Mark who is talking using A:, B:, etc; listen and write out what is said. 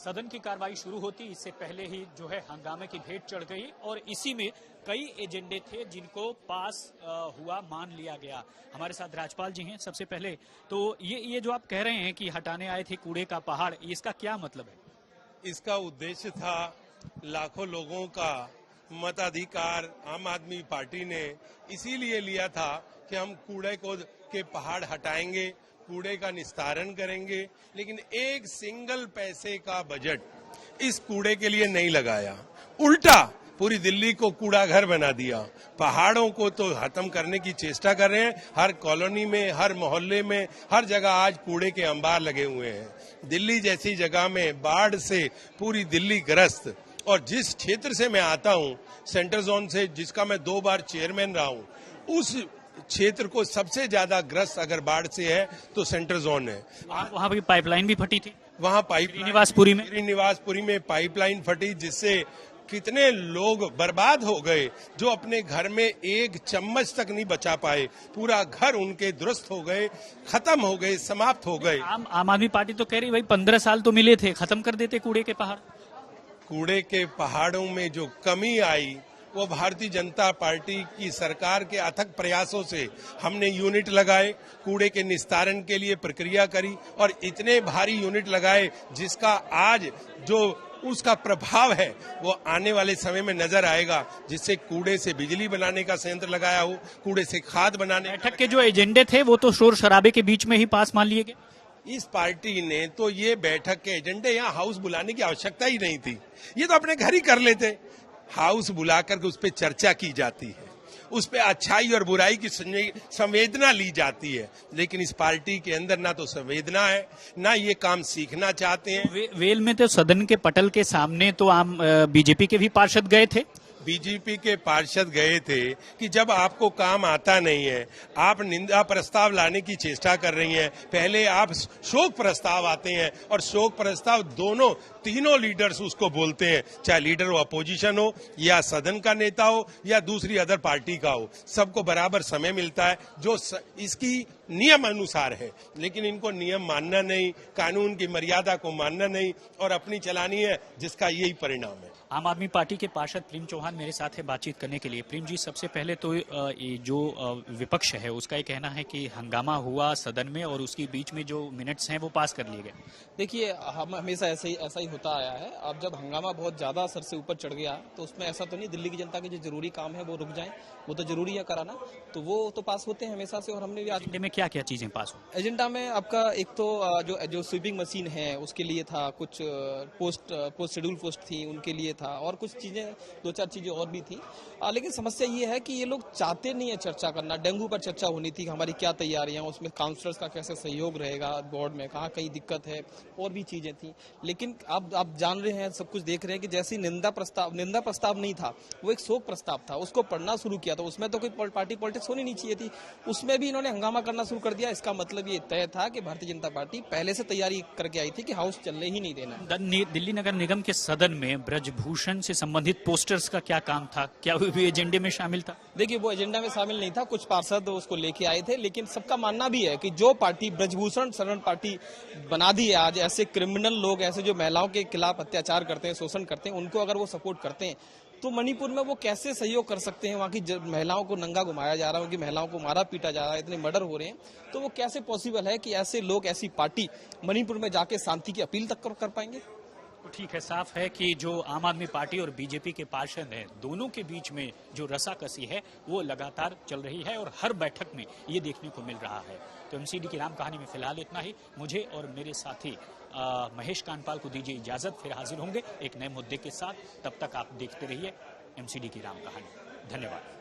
A: सदन की कार्रवाई शुरू होती इससे पहले ही जो है हंगामे की भेंट चढ़ गई और इसी में कई एजेंडे थे जिनको पास हुआ मान लिया गया। हमारे साथ राज्यपाल जी हैं। सबसे पहले तो ये जो आप कह रहे हैं कि हटाने आए थे कूड़े का पहाड़, इसका क्या मतलब है?
B: इसका उद्देश्य था लाखों लोगों का मताधिकार आम आदमी पार्टी ने इसीलिए लिया था कि हम कूड़े के पहाड़ हटाएंगे, कूड़े का निस्तारण करेंगे, लेकिन एक सिंगल पैसे का बजट इस कूड़े के लिए नहीं लगाया। उल्टा पूरी दिल्ली को कूड़ा घर बना दिया। पहाड़ों को तो खत्म करने की चेष्टा कर रहे हैं। हर कॉलोनी में, हर मोहल्ले में, हर जगह आज कूड़े के अंबार लगे हुए हैं। दिल्ली जैसी जगह में बाढ़ से पूरी दिल्ली ग्रस्त, और जिस क्षेत्र से मैं आता हूं, सेंट्रल जोन से, जिसका मैं 2 बार चेयरमैन रहा हूं, उस क्षेत्र को सबसे ज्यादा ग्रस्त अगर बाढ़ से है तो सेंट्रल जोन है।
A: वहाँ भी पाइपलाइन भी फटी थी।
B: वहाँ
A: श्रीनिवासपुरी
B: में पाइपलाइन फटी, जिससे कितने लोग बर्बाद हो गए जो अपने घर में एक चम्मच तक नहीं बचा पाए। पूरा घर उनके दुरुस्त हो गए, खत्म हो गए, समाप्त हो गए।
A: आम आदमी पार्टी तो कह रही भाई 15 साल तो मिले थे, खत्म कर देते कूड़े के पहाड़।
B: कूड़े के पहाड़ों में जो कमी आई वो भारतीय जनता पार्टी की सरकार के अथक प्रयासों से हमने यूनिट लगाए, कूड़े के निस्तारण के लिए प्रक्रिया करी, और इतने भारी यूनिट लगाए जिसका आज जो उसका प्रभाव है वो आने वाले समय में नजर आएगा, जिससे कूड़े से बिजली बनाने का संयंत्र लगाया हो, कूड़े से खाद बनाने।
A: बैठक के जो एजेंडे थे वो तो शोर शराबे के बीच में ही पास मान लिए गए।
B: इस पार्टी ने तो ये बैठक के एजेंडे यहाँ हाउस बुलाने की आवश्यकता ही नहीं थी, ये तो अपने घर ही कर लेते। हाउस बुलाकर के उस पर चर्चा की जाती है, उस पर अच्छाई और बुराई की संवेदना ली जाती है, लेकिन इस पार्टी के अंदर ना तो संवेदना है, ना ये काम सीखना चाहते हैं।
A: वेल में तो सदन के पटल के सामने तो आम बीजेपी के भी पार्षद गए थे।
B: बीजेपी के पार्षद गए थे कि जब आपको काम आता नहीं है, आप निंदा प्रस्ताव लाने की चेष्टा कर रही हैं, पहले आप शोक प्रस्ताव आते हैं, और शोक प्रस्ताव तीनों लीडर्स उसको बोलते हैं, चाहे लीडर वो अपोजिशन हो या सदन का नेता हो या दूसरी अदर पार्टी का हो, सबको बराबर समय मिलता है जो इसकी नियम अनुसार है। लेकिन इनको नियम मानना नहीं, कानून की मर्यादा को मानना नहीं, और अपनी चलानी है, जिसका यही परिणाम है।
A: आम आदमी पार्टी के पार्षद प्रेम चौहान मेरे साथ है बातचीत करने के लिए। प्रेम जी, सबसे पहले तो ये जो विपक्ष है उसका ये कहना है कि हंगामा हुआ सदन में और उसके बीच में जो मिनट्स हैं वो पास कर लिए गए।
C: देखिए, हम हमेशा ऐसा ही होता आया है। अब जब हंगामा बहुत ज्यादा सर से ऊपर चढ़ गया तो उसमें ऐसा तो नहीं, दिल्ली की जनता के जो जरूरी काम है वो रुक जाए, वो तो जरूरी है कराना, तो वो तो पास होते हैं हमेशा से। और हमने भी एजेंडे
A: में क्या क्या चीजें पास हो?
C: एजेंडा में आपका एक तो जो स्वीपिंग मशीन है उसके लिए था, कुछ पोस्ट शेड्यूल पोस्ट थी उनके लिए था, और कुछ चीजें 2-4 चीजें और भी थी। लेकिन समस्या ये है कि ये लोग चाहते नहीं है चर्चा करना। डेंगू पर चर्चा होनी थी, हमारी क्या तैयारियां, उसमें काउंसलर्स का कैसे सहयोग रहेगा बोर्ड में, कहाँ कहीं दिक्कत है, और भी चीजें थी। लेकिन आप जान रहे हैं, सब कुछ देख रहे हैं कि जैसी निंदा प्रस्ताव नहीं था, वो एक शोक प्रस्ताव था, उसको पढ़ना शुरू किया, तो उसमें तो कोई पार्टी पॉलिटिक्स होनी नहीं चाहिए थी, उसमें भी इन्होंने हंगामा करना शुरू कर दिया। इसका मतलब ये तय था कि भारतीय जनता पार्टी पहले से तैयारी करके आई थी कि हाउस चलने ही नहीं देना।
A: दिल्ली नगर निगम के सदन में ब्रजभूषण से संबंधित पोस्टर्स का क्या काम था? क्या वो भी एजेंडे में शामिल था?
C: देखिए, वो एजेंडा में शामिल नहीं था, कुछ पार्षद उसको लेके आए थे, लेकिन सबका मानना भी है कि जो पार्टी ब्रजभूषण शरण पार्टी बना दी है आज, ऐसे क्रिमिनल लोग, ऐसे जो महिलाओं के खिलाफ अत्याचार करते हैं, शोषण करते हैं, उनको अगर वो सपोर्ट करते हैं तो मणिपुर में वो कैसे सहयोग कर सकते हैं? वहाँ की महिलाओं को नंगा घुमाया जा रहा है, उनकी महिलाओं को मारा पीटा जा रहा है, इतने मर्डर हो रहे हैं, तो वो कैसे पॉसिबल है कि ऐसे लोग, ऐसी पार्टी मणिपुर में जाके शांति की अपील तक कर पाएंगे?
A: तो ठीक है, साफ है कि जो आम आदमी पार्टी और बीजेपी के पार्षद हैं, दोनों के बीच में जो रसाकसी है वो लगातार चल रही है और हर बैठक में ये देखने को मिल रहा है। तो एमसीडी की राम कहानी में फिलहाल इतना ही। मुझे और मेरे साथी महेश कानपाल को दीजिए इजाजत, फिर हाजिर होंगे एक नए मुद्दे के साथ। तब तक आप देखते रहिए एमसीडी की राम कहानी। धन्यवाद।